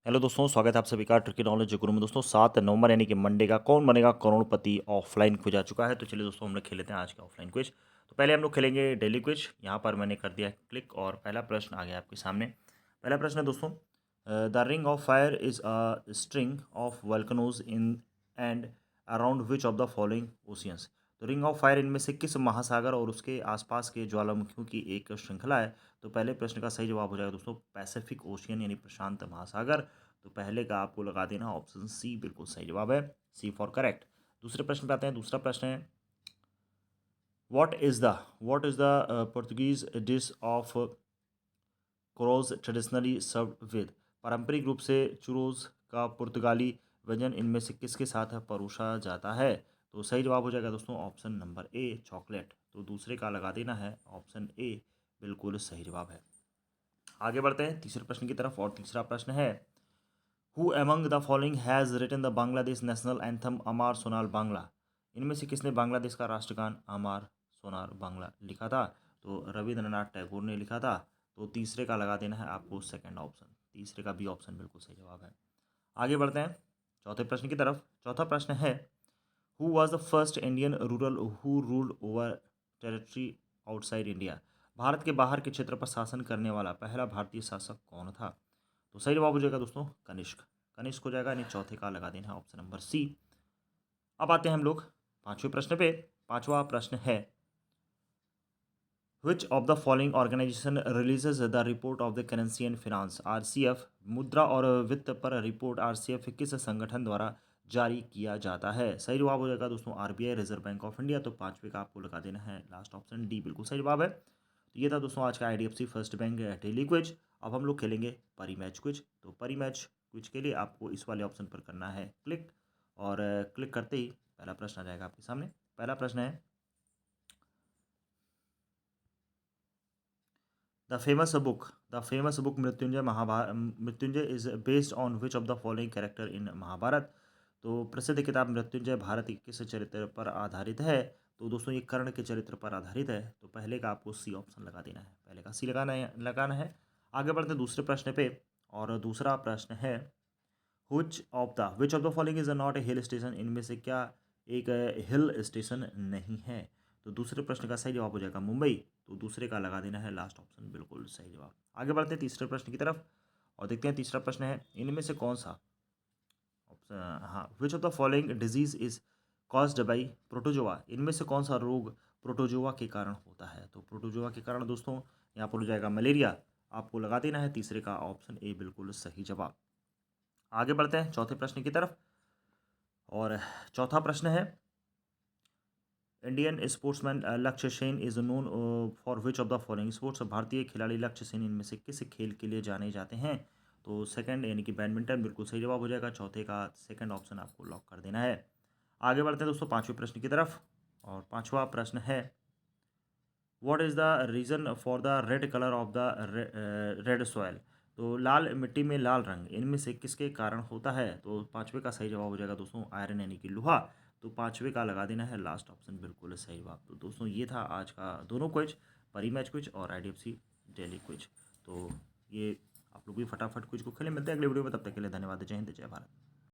Hello दोस्तों, स्वागत है आप सभी का ट्रिकी नॉलेज गुरु में। दोस्तों 7 नवंबर यानी कि मंडे का कौन बनेगा करोड़पति ऑफलाइन क्विज आ चुका है। तो चलिए दोस्तों हम लोग खेल लेते हैं आज का ऑफलाइन क्विज। तो पहले हम लोग खेलेंगे डेली क्विज। यहाँ पर मैंने कर दिया है क्लिक और पहला प्रश्न आ गया आपके सामने। पहला प्रश्न है दोस्तों, the ring of fire is a string of volcanoes in and around which of the following oceans. तो रिंग ऑफ फायर इनमें से किस महासागर और उसके आसपास के ज्वालामुखियों की एक श्रृंखला है। तो पहले प्रश्न का सही जवाब हो जाएगा दोस्तों पैसिफिक ओशियन यानी प्रशांत महासागर। तो पहले का आपको लगा देना ऑप्शन सी बिल्कुल सही जवाब है, सी फॉर करेक्ट। दूसरे प्रश्न पे आते हैं। दूसरा प्रश्न है, what is the Portuguese dish of crows traditionally served with. पारंपरिक रूप से चुरोज का पुर्तगाली व्यंजन इनमें से किसके साथ परोसा जाता है। तो सही जवाब हो जाएगा दोस्तों ऑप्शन नंबर ए चॉकलेट। तो दूसरे का लगा देना है ऑप्शन ए बिल्कुल सही जवाब है। आगे बढ़ते हैं तीसरे प्रश्न की तरफ और तीसरा प्रश्न है, who among the following has written the Bangladesh national anthem Amar Sonar Bangla. इनमें से किसने बांग्लादेश का राष्ट्रगान अमार सोनार बांग्ला लिखा था। तो रविंद्रनाथ टैगोर ने लिखा था। तो तीसरे का लगा देना है आपको सेकंड ऑप्शन, तीसरे का बी ऑप्शन बिल्कुल सही जवाब है। आगे बढ़ते हैं चौथे प्रश्न की तरफ। चौथा प्रश्न है, who was the first Indian rural who ruled over territory outside India. Bharat के बाहर के क्षेत्र पर शासन करने वाला पहला भारतीय शासक कौन था। तो सही जवाब हो जाएगा दोस्तों कनिष्क। कनिष्क हो जाएगा, यानी चौथे का लगा देना है ऑप्शन नंबर सी। अब आते हैं हम लोग पांचवें प्रश्न पे। पांचवा प्रश्न है, which of the following organization releases the report of the currency and finance RCF. मुद्रा और वित्त पर रिपोर्ट आरसीएफ किस संगठन द्वारा जारी किया जाता है। सही जवाब हो जाएगा दोस्तों RBI, reserve bank of India. तो पांचवे का आपको लगा देना है लास्ट ऑप्शन डी बिल्कुल सही जवाब है। तो ये था दोस्तों आज का IDFC first bank daily quiz. अब हम लोग खेलेंगे परी मैच क्विज। तो परी मैच क्विज के लिए आपको इस वाले ऑप्शन पर करना है क्लिक, और क्लिक करते ही पहला प्रश्न आ जाएगा आपके सामने। पहला प्रश्न है, the famous book Mrityunjay is based on which of the following character in Mahabharat. तो प्रसिद्ध किताब मृत्युंजय भारत के किस चरित्र पर आधारित है। तो दोस्तों ये कर्ण के चरित्र पर आधारित है। तो पहले का आपको सी ऑप्शन लगा देना है, पहले का सी लगाना है। आगे बढ़ते हैं दूसरे प्रश्न पे। और दूसरा प्रश्न है, which of the following is not a hill station. इनमें से क्या एक हिल स्टेशन नहीं है। तो दूसरे प्रश्न का सही जवाब हो जाएगा मुंबई। तो दूसरे का लगा देना है लास्ट ऑप्शन बिल्कुल सही जवाब। आगे बढ़ते हैं तीसरे प्रश्न की तरफ और देखते हैं तीसरा प्रश्न है, इनमें से कौन सा ऑप्शन, हाँ, विच of the following disease is caused by protozoa. इनमें से कौन सा रोग प्रोटोजोआ के कारण होता है। तो प्रोटोजोआ के कारण दोस्तों यहाँ पर हो जाएगा मलेरिया। आपको लगा देना है तीसरे का ऑप्शन ए बिल्कुल सही जवाब। आगे बढ़ते हैं चौथे प्रश्न की तरफ और चौथा प्रश्न है, इंडियन स्पोर्ट्समैन लक्ष्य Sen is known for which of the following sports. भारतीय खिलाड़ी लक्ष्य सेन इनमें से किस खेल के लिए जाने जाते हैं। तो सेकंड यानी कि बैडमिंटन बिल्कुल सही जवाब हो जाएगा। चौथे का सेकंड ऑप्शन आपको लॉक कर देना है। आगे बढ़ते हैं दोस्तों पांचवें प्रश्न की तरफ और पांचवा प्रश्न है, what is the reason for the red colour of the red soil. तो लाल मिट्टी में लाल रंग इनमें से किसके कारण होता है। तो पांचवे का सही जवाब हो जाएगा दोस्तों आयरन यानी कि लोहा। तो पांचवे का लगा देना है लास्ट ऑप्शन बिल्कुल सही जवाब। तो दोस्तों ये था आज का दोनों क्विज, परी मैच क्विज और आईडीएफसी डेली क्विज। तो ये आप लोग भी फटाफट क्विज को खेलें। मिलते हैं अगले वीडियो में, तब तक के लिए धन्यवाद। जय हिंद जय भारत।